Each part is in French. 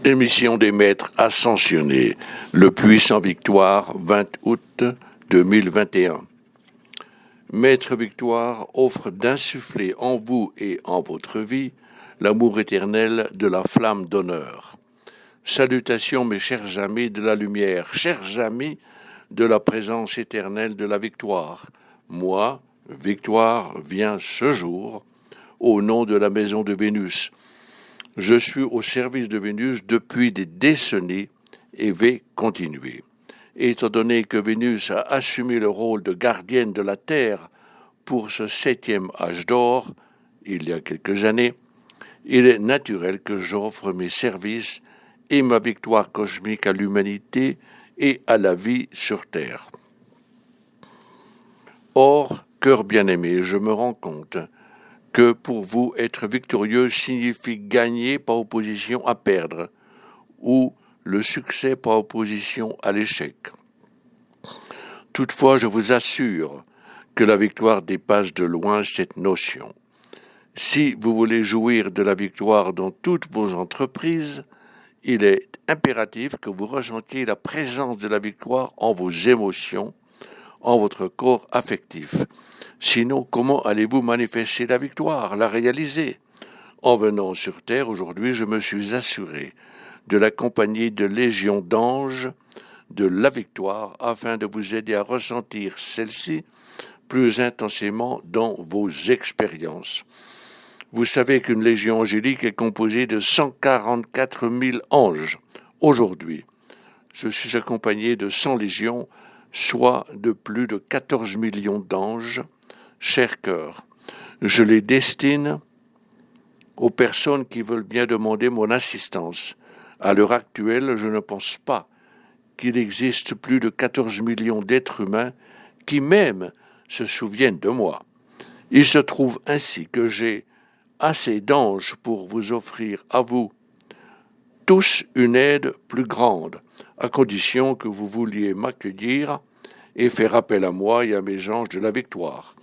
Émission des maîtres ascensionnés, le puissant Victoire, 20 août 2021. Maître Victoire offre d'insuffler en vous et en votre vie l'amour éternel de la flamme d'honneur. Salutations mes chers amis de la lumière, chers amis de la présence éternelle de la victoire. Moi, Victoire, viens ce jour au nom de la maison de Vénus. Je suis au service de Vénus depuis des décennies et vais continuer. Étant donné que Vénus a assumé le rôle de gardienne de la Terre pour ce 7e âge d'or, il y a quelques années, il est naturel que j'offre mes services et ma victoire cosmique à l'humanité et à la vie sur Terre. Or, cœur bien-aimé, je me rends compte que pour vous, être victorieux signifie gagner par opposition à perdre, ou le succès par opposition à l'échec. Toutefois, je vous assure que la victoire dépasse de loin cette notion. Si vous voulez jouir de la victoire dans toutes vos entreprises, il est impératif que vous ressentiez la présence de la victoire en vos émotions, en votre corps affectif. Sinon, comment allez-vous manifester la victoire, la réaliser? En venant sur Terre aujourd'hui, je me suis assuré de la compagnie de légions d'anges de la victoire afin de vous aider à ressentir celle-ci plus intensément dans vos expériences. Vous savez qu'une légion angélique est composée de 144 000 anges. Aujourd'hui, je suis accompagné de 100 légions, soit de plus de 14 millions d'anges. Cher cœur, je les destine aux personnes qui veulent bien demander mon assistance. À l'heure actuelle, je ne pense pas qu'il existe plus de 14 millions d'êtres humains qui même se souviennent de moi. Il se trouve ainsi que j'ai assez d'anges pour vous offrir à vous tous une aide plus grande, à condition que vous vouliez m'accueillir et faire appel à moi et à mes anges de la victoire.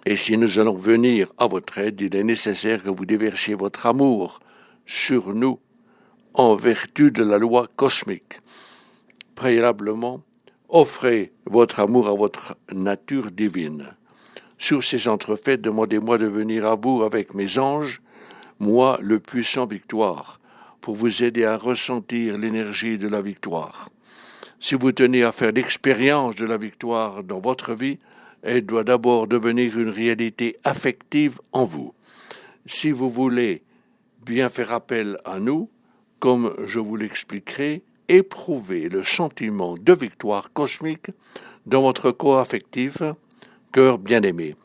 Et si nous allons venir à votre aide, il est nécessaire que vous déversiez votre amour sur nous en vertu de la loi cosmique. Préalablement, offrez votre amour à votre nature divine. Sur ces entrefaites, demandez-moi de venir à vous avec mes anges, moi, le puissant Victoire, pour vous aider à ressentir l'énergie de la victoire. Si vous tenez à faire l'expérience de la victoire dans votre vie, elle doit d'abord devenir une réalité affective en vous. Si vous voulez bien faire appel à nous, comme je vous l'expliquerai, éprouvez le sentiment de victoire cosmique dans votre corps affectif, cœur bien-aimé.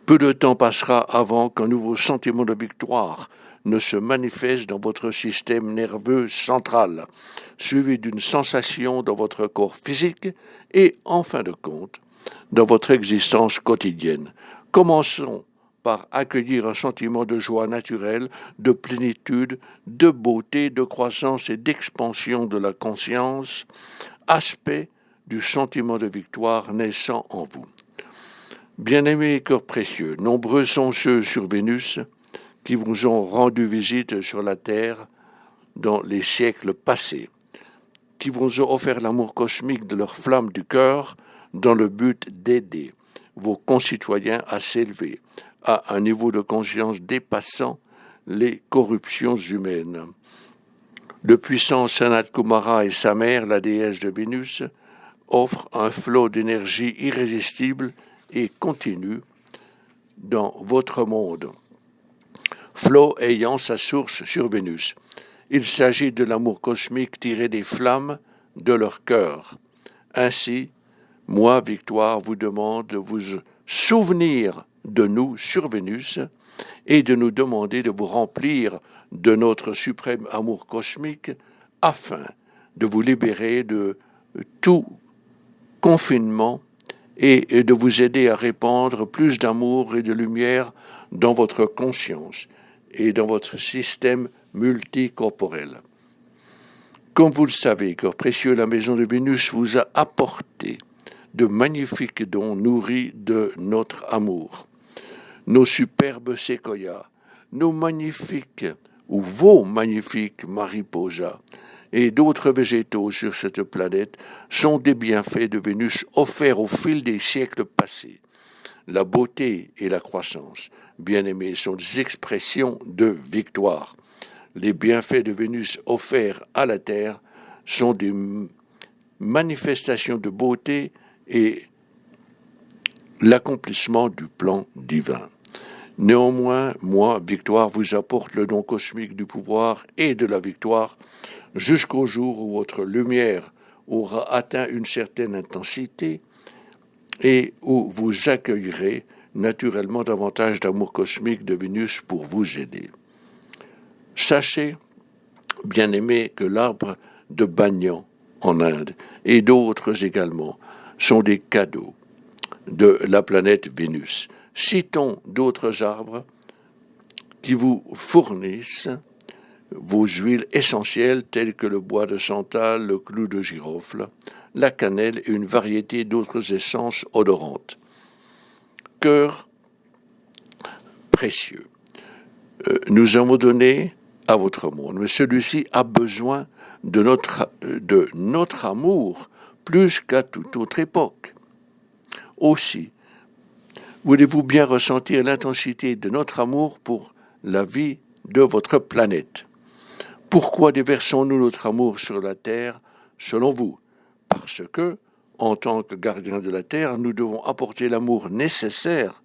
Peu de temps passera avant qu'un nouveau sentiment de victoire ne se manifeste dans votre système nerveux central, suivi d'une sensation dans votre corps physique et, en fin de compte, dans votre existence quotidienne. Commençons par accueillir un sentiment de joie naturelle, de plénitude, de beauté, de croissance et d'expansion de la conscience, aspect du sentiment de victoire naissant en vous. Bien-aimés cœurs précieux, nombreux sont ceux sur Vénus qui vous ont rendu visite sur la Terre dans les siècles passés, qui vous ont offert l'amour cosmique de leur flamme du cœur dans le but d'aider vos concitoyens à s'élever à un niveau de conscience dépassant les corruptions humaines. Le puissant Sanat Kumara et sa mère, la déesse de Vénus, offrent un flot d'énergie irrésistible et continu dans votre monde, flot ayant sa source sur Vénus. Il s'agit de l'amour cosmique tiré des flammes de leur cœur. Ainsi, moi, Victoire, vous demande de vous souvenir de nous sur Vénus et de nous demander de vous remplir de notre suprême amour cosmique afin de vous libérer de tout confinement et de vous aider à répandre plus d'amour et de lumière dans votre conscience et dans votre système multicorporel. Comme vous le savez, cœur précieux, la maison de Vénus vous a apporté de magnifiques dons nourris de notre amour. Nos superbes séquoias, nos magnifiques ou vos magnifiques mariposas et d'autres végétaux sur cette planète sont des bienfaits de Vénus offerts au fil des siècles passés. La beauté et la croissance, bien-aimés, sont des expressions de victoire. Les bienfaits de Vénus offerts à la Terre sont des manifestations de beauté et l'accomplissement du plan divin. Néanmoins, moi, Victoire, vous apporte le don cosmique du pouvoir et de la victoire jusqu'au jour où votre lumière aura atteint une certaine intensité et où vous accueillerez naturellement davantage d'amour cosmique de Vénus pour vous aider. Sachez, bien-aimés, que l'arbre de Banyan en Inde et d'autres également sont des cadeaux de la planète Vénus. Citons d'autres arbres qui vous fournissent vos huiles essentielles telles que le bois de santal, le clou de girofle, la cannelle et une variété d'autres essences odorantes. Cœur précieux. Nous avons donné à votre monde, mais celui-ci a besoin de notre amour plus qu'à toute autre époque. Aussi, voulez-vous bien ressentir l'intensité de notre amour pour la vie de votre planète? Pourquoi déversons-nous notre amour sur la Terre, selon vous? Parce que, en tant que gardiens de la Terre, nous devons apporter l'amour nécessaire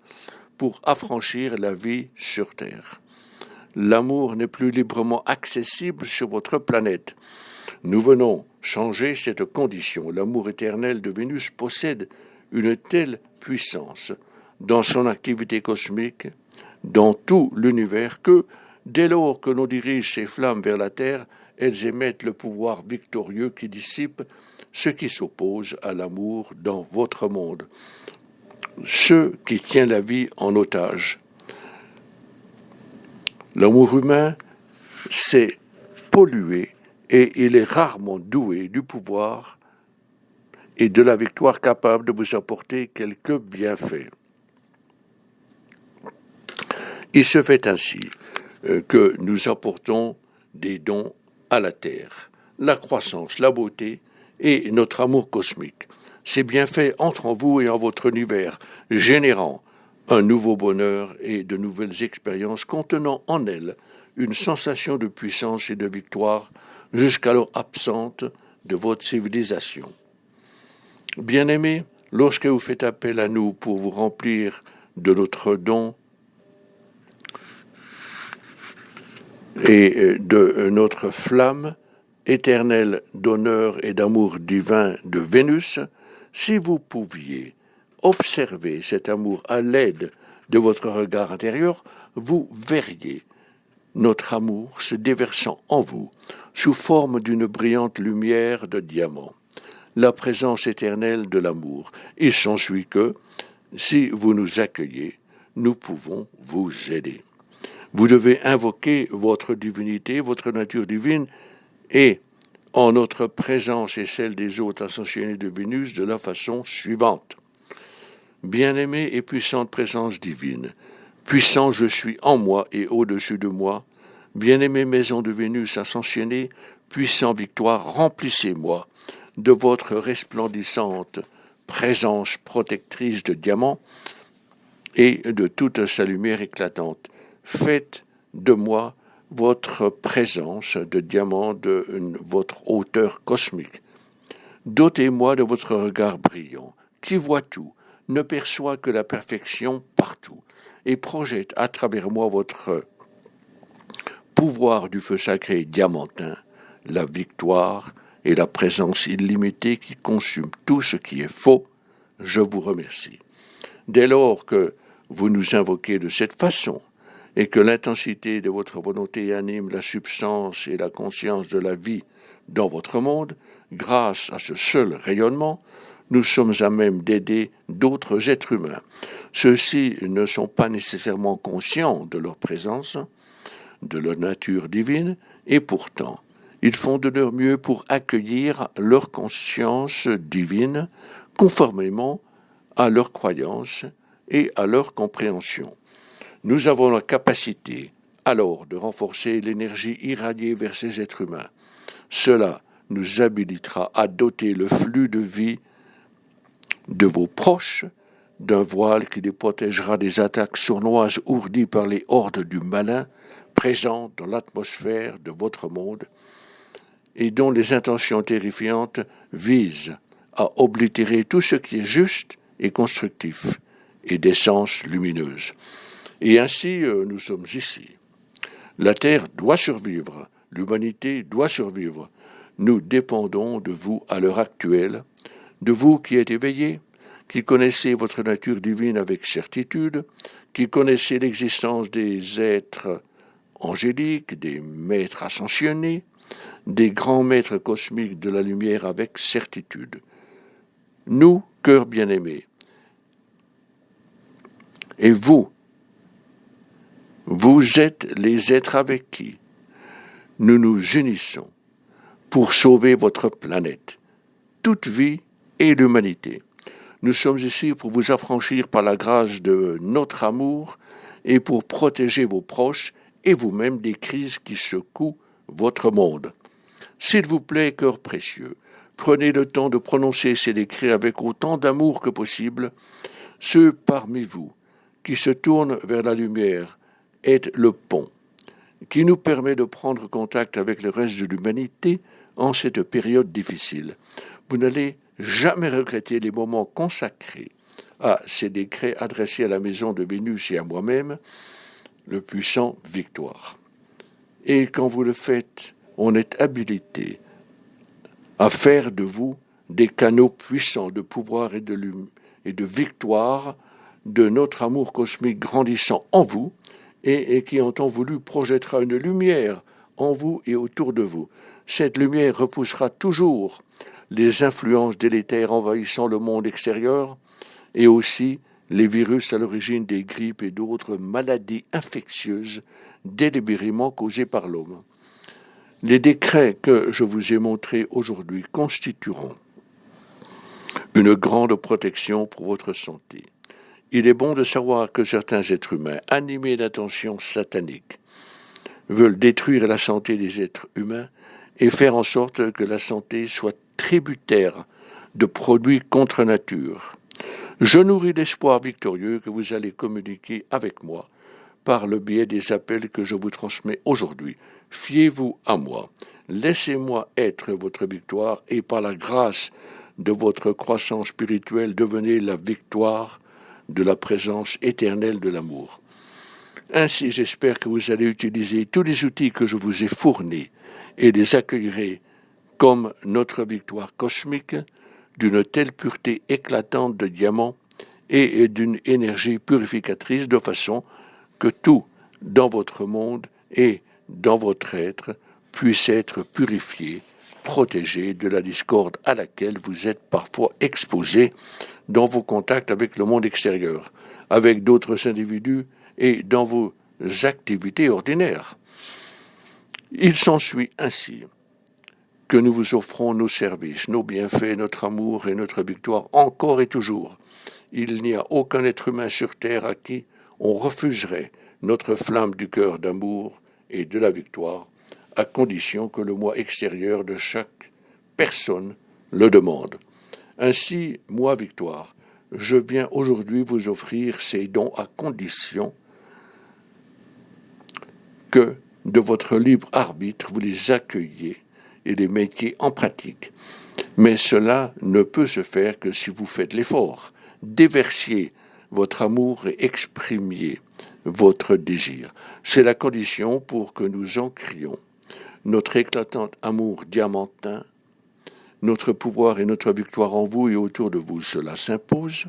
pour affranchir la vie sur Terre. L'amour n'est plus librement accessible sur votre planète. Nous venons changer cette condition. L'amour éternel de Vénus possède une telle puissance dans son activité cosmique, dans tout l'univers, que dès lors que l'on dirige ces flammes vers la Terre, elles émettent le pouvoir victorieux qui dissipe ce qui s'oppose à l'amour dans votre monde, ce qui tient la vie en otage. L'amour humain s'est pollué et il est rarement doué du pouvoir et de la victoire capable de vous apporter quelques bienfaits. Il se fait ainsi que nous apportons des dons à la Terre, la croissance, la beauté et notre amour cosmique. Ces bienfaits entrent en vous et en votre univers, générant un nouveau bonheur et de nouvelles expériences contenant en elles une sensation de puissance et de victoire jusqu'alors absente de votre civilisation. Bien-aimés, lorsque vous faites appel à nous pour vous remplir de notre don et de notre flamme éternelle d'honneur et d'amour divin de Vénus, si vous pouviez observer cet amour à l'aide de votre regard intérieur, vous verriez notre amour se déversant en vous sous forme d'une brillante lumière de diamant, la présence éternelle de l'amour. Il s'ensuit que, si vous nous accueillez, nous pouvons vous aider. Vous devez invoquer votre divinité, votre nature divine, et en notre présence et celle des autres ascensionnés de Vénus de la façon suivante. Bien-aimée et puissante présence divine, puissant je suis en moi et au-dessus de moi, bien-aimée maison de Vénus ascensionnée, puissant victoire, remplissez-moi de votre resplendissante présence protectrice de diamant et de toute sa lumière éclatante. Faites de moi votre présence de diamant de votre hauteur cosmique. Dotez-moi de votre regard brillant, qui voit tout, ne perçoit que la perfection partout, et projette à travers moi votre pouvoir du feu sacré diamantin, la victoire et la présence illimitée qui consume tout ce qui est faux. Je vous remercie. Dès lors que vous nous invoquez de cette façon, et que l'intensité de votre volonté anime la substance et la conscience de la vie dans votre monde, grâce à ce seul rayonnement, nous sommes à même d'aider d'autres êtres humains. Ceux-ci ne sont pas nécessairement conscients de leur présence, de leur nature divine, et pourtant, ils font de leur mieux pour accueillir leur conscience divine conformément à leur croyance et à leur compréhension. Nous avons la capacité alors de renforcer l'énergie irradiée vers ces êtres humains. Cela nous habilitera à doter le flux de vie de vos proches d'un voile qui les protégera des attaques sournoises ourdies par les hordes du malin présentes dans l'atmosphère de votre monde et dont les intentions terrifiantes visent à oblitérer tout ce qui est juste et constructif et d'essence lumineuse. Et ainsi, nous sommes ici. La Terre doit survivre, l'humanité doit survivre. Nous dépendons de vous à l'heure actuelle, de vous qui êtes éveillés, qui connaissez votre nature divine avec certitude, qui connaissez l'existence des êtres angéliques, des maîtres ascensionnés, des grands maîtres cosmiques de la lumière avec certitude. Nous, cœurs bien-aimés, et vous êtes les êtres avec qui nous nous unissons pour sauver votre planète, toute vie et l'humanité. Nous sommes ici pour vous affranchir par la grâce de notre amour et pour protéger vos proches et vous-même des crises qui secouent votre monde. S'il vous plaît, cœur précieux, prenez le temps de prononcer ces décrets avec autant d'amour que possible. Ceux parmi vous qui se tournent vers la lumière est le pont qui nous permet de prendre contact avec le reste de l'humanité en cette période difficile. Vous n'allez jamais regretter les moments consacrés à ces décrets adressés à la maison de Vénus et à moi-même, le puissant Victoire. Et quand vous le faites, on est habilité à faire de vous des canaux puissants de pouvoir et de victoire de notre amour cosmique grandissant en vous et qui, en temps voulu, projettera une lumière en vous et autour de vous. Cette lumière repoussera toujours les influences délétères envahissant le monde extérieur et aussi les virus à l'origine des grippes et d'autres maladies infectieuses délibérément causées par l'homme. Les décrets que je vous ai montrés aujourd'hui constitueront une grande protection pour votre santé. Il est bon de savoir que certains êtres humains, animés d'intentions sataniques, veulent détruire la santé des êtres humains et faire en sorte que la santé soit tributaire de produits contre nature. Je nourris l'espoir victorieux que vous allez communiquer avec moi par le biais des appels que je vous transmets aujourd'hui. Fiez-vous à moi, laissez-moi être votre victoire et par la grâce de votre croissance spirituelle, devenez la victoire de la présence éternelle de l'amour. Ainsi, j'espère que vous allez utiliser tous les outils que je vous ai fournis et les accueillerez comme notre victoire cosmique d'une telle pureté éclatante de diamant et d'une énergie purificatrice de façon que tout dans votre monde et dans votre être puisse être purifié, protégé de la discorde à laquelle vous êtes parfois exposé dans vos contacts avec le monde extérieur, avec d'autres individus et dans vos activités ordinaires. Il s'ensuit ainsi que nous vous offrons nos services, nos bienfaits, notre amour et notre victoire encore et toujours. Il n'y a aucun être humain sur terre à qui on refuserait notre flamme du cœur d'amour et de la victoire, à condition que le moi extérieur de chaque personne le demande. Ainsi, moi, Victoire, je viens aujourd'hui vous offrir ces dons à condition que, de votre libre arbitre, vous les accueilliez et les mettiez en pratique. Mais cela ne peut se faire que si vous faites l'effort, déversiez votre amour et exprimiez votre désir. C'est la condition pour que nous encrions notre éclatant amour diamantin, notre pouvoir et notre victoire en vous et autour de vous. Cela s'impose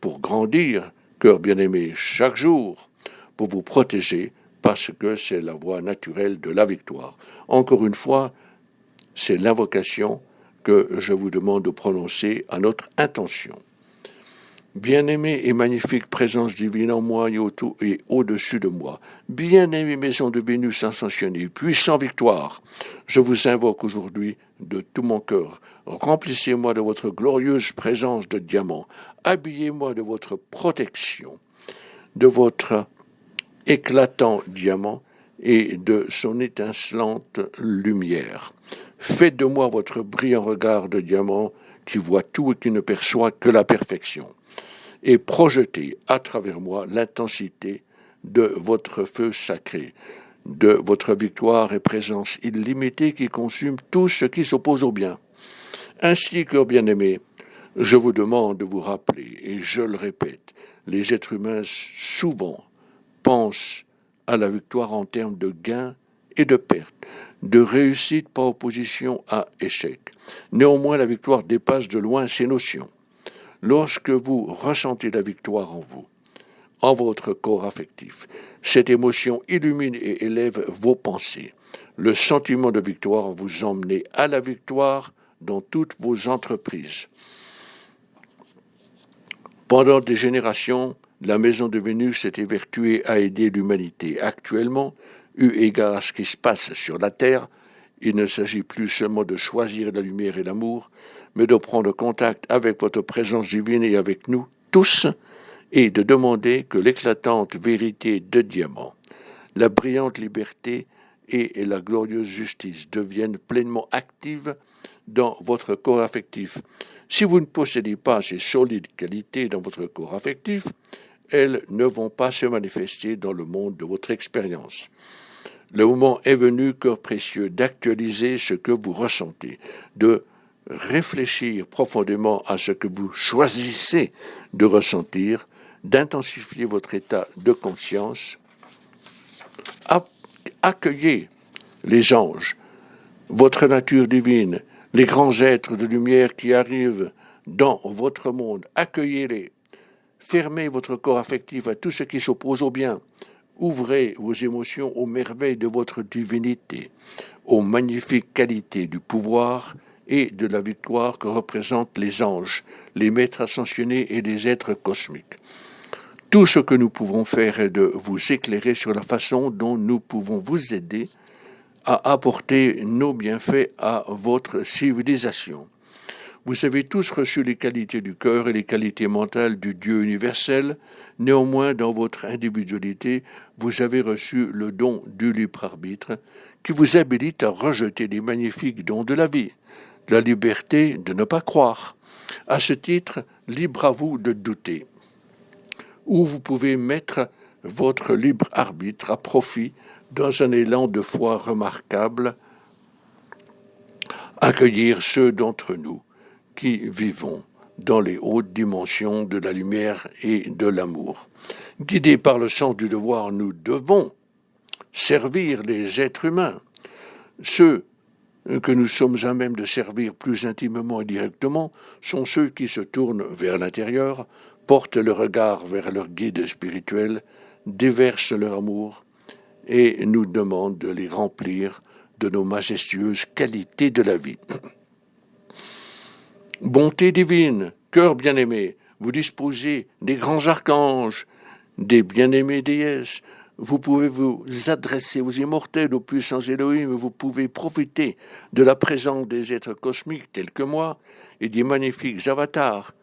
pour grandir, cœur bien-aimé, chaque jour, pour vous protéger, parce que c'est la voie naturelle de la victoire. Encore une fois, c'est l'invocation que je vous demande de prononcer à notre intention. Bien-aimée et magnifique présence divine en moi et au-dessus de moi, bien-aimée maison de Vénus ascensionnée, puissant Victoire, je vous invoque aujourd'hui de tout mon cœur. Remplissez-moi de votre glorieuse présence de diamant, habillez-moi de votre protection, de votre éclatant diamant, et de son étincelante lumière. Faites de moi votre brillant regard de diamant qui voit tout et qui ne perçoit que la perfection. Et projetez à travers moi l'intensité de votre feu sacré, de votre victoire et présence illimitée qui consume tout ce qui s'oppose au bien. Ainsi, cœur bien-aimé, je vous demande de vous rappeler, et je le répète, les êtres humains souvent pensent à la victoire en termes de gain et de perte, de réussite par opposition à échec. Néanmoins, la victoire dépasse de loin ces notions. Lorsque vous ressentez la victoire en vous, en votre corps affectif, cette émotion illumine et élève vos pensées. Le sentiment de victoire vous emmène à la victoire dans toutes vos entreprises. Pendant des générations, la maison de Vénus s'est évertuée à aider l'humanité. Actuellement, eu égard à ce qui se passe sur la Terre, il ne s'agit plus seulement de choisir la lumière et l'amour, mais de prendre contact avec votre présence divine et avec nous tous, et de demander que l'éclatante vérité de diamant, la brillante liberté et la glorieuse justice deviennent pleinement actives dans votre corps affectif. Si vous ne possédez pas ces solides qualités dans votre corps affectif, elles ne vont pas se manifester dans le monde de votre expérience. Le moment est venu, cœur précieux, d'actualiser ce que vous ressentez, de réfléchir profondément à ce que vous choisissez de ressentir, d'intensifier votre état de conscience. Accueillez les anges, votre nature divine, les grands êtres de lumière qui arrivent dans votre monde. Accueillez-les. Fermez votre corps affectif à tout ce qui s'oppose au bien. Ouvrez vos émotions aux merveilles de votre divinité, aux magnifiques qualités du pouvoir et de la victoire que représentent les anges, les maîtres ascensionnés et les êtres cosmiques. Tout ce que nous pouvons faire est de vous éclairer sur la façon dont nous pouvons vous aider à apporter nos bienfaits à votre civilisation. Vous avez tous reçu les qualités du cœur et les qualités mentales du Dieu universel. Néanmoins, dans votre individualité, vous avez reçu le don du libre arbitre qui vous habilite à rejeter les magnifiques dons de la vie, la liberté de ne pas croire. À ce titre, libre à vous de douter. Où vous pouvez mettre votre libre arbitre à profit dans un élan de foi remarquable, accueillir ceux d'entre nous qui vivons dans les hautes dimensions de la lumière et de l'amour. Guidés par le sens du devoir, nous devons servir les êtres humains, ceux que nous sommes à même de servir plus intimement et directement sont ceux qui se tournent vers l'intérieur, portent le regard vers leur guide spirituel, déversent leur amour et nous demandent de les remplir de nos majestueuses qualités de la vie. Bonté divine, cœur bien-aimé, vous disposez des grands archanges, des bien-aimées déesses, vous pouvez vous adresser aux immortels, aux puissants Elohim, vous pouvez profiter de la présence des êtres cosmiques tels que moi et des magnifiques avatars.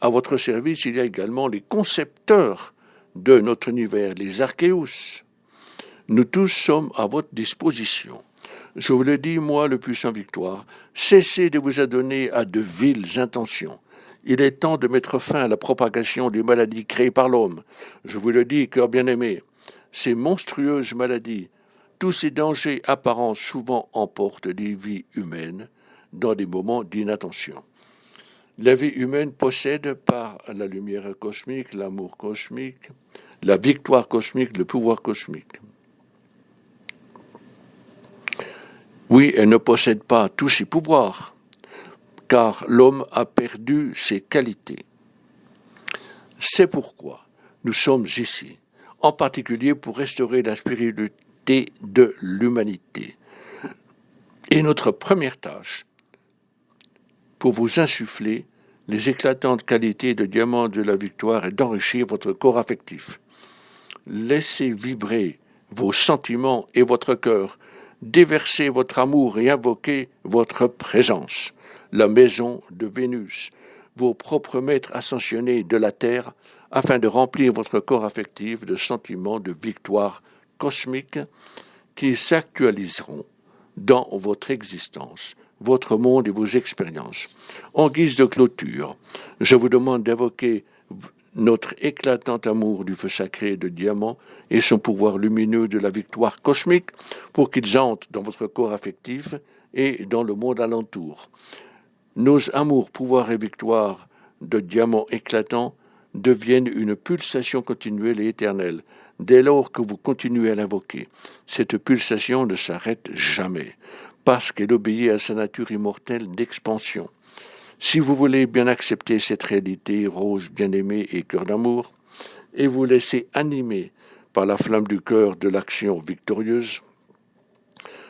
À votre service, il y a également les concepteurs de notre univers, les archéus. Nous tous sommes à votre disposition. Je vous le dis, moi, le puissant Victoire, cessez de vous adonner à de viles intentions. Il est temps de mettre fin à la propagation des maladies créées par l'homme. Je vous le dis, cœur bien-aimé, ces monstrueuses maladies, tous ces dangers apparents souvent emportent des vies humaines dans des moments d'inattention. La vie humaine possède par la lumière cosmique, l'amour cosmique, la victoire cosmique, le pouvoir cosmique. Oui, elle ne possède pas tous ses pouvoirs, car l'homme a perdu ses qualités. C'est pourquoi nous sommes ici, en particulier pour restaurer la spiritualité de l'humanité. Et notre première tâche, pour vous insuffler les éclatantes qualités de diamant de la victoire est d'enrichir votre corps affectif. Laissez vibrer vos sentiments et votre cœur, déversez votre amour et invoquez votre présence, la maison de Vénus, vos propres maîtres ascensionnés de la terre, afin de remplir votre corps affectif de sentiments de victoire cosmique qui s'actualiseront dans votre existence, votre monde et vos expériences. En guise de clôture, je vous demande d'invoquer notre éclatant amour du feu sacré de diamant et son pouvoir lumineux de la victoire cosmique pour qu'ils entrent dans votre corps affectif et dans le monde alentour. Nos amours, pouvoirs et victoires de diamant éclatant deviennent une pulsation continuelle et éternelle. Dès lors que vous continuez à l'invoquer, cette pulsation ne s'arrête jamais, parce qu'elle obéit à sa nature immortelle d'expansion. Si vous voulez bien accepter cette réalité, rose bien-aimée et cœur d'amour, et vous laisser animer par la flamme du cœur de l'action victorieuse,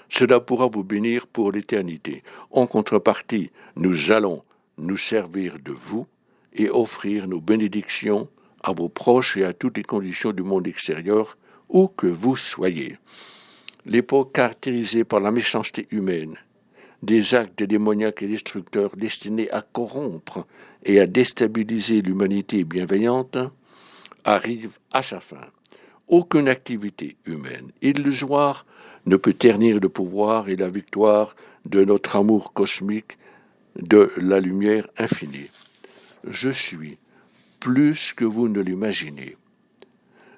cela pourra vous bénir pour l'éternité. En contrepartie, nous allons nous servir de vous et offrir nos bénédictions à vos proches et à toutes les conditions du monde extérieur, où que vous soyez. L'époque caractérisée par la méchanceté humaine, des actes démoniaques et destructeurs destinés à corrompre et à déstabiliser l'humanité bienveillante, arrive à sa fin. Aucune activité humaine illusoire ne peut ternir le pouvoir et la victoire de notre amour cosmique de la lumière infinie. Je suis plus que vous ne l'imaginez.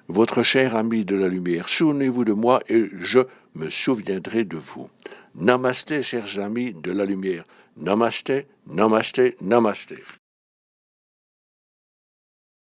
Votre cher ami de la lumière, souvenez-vous de moi et je me souviendrai de vous. Namasté, chers amis de la lumière. Namasté, namasté, namasté.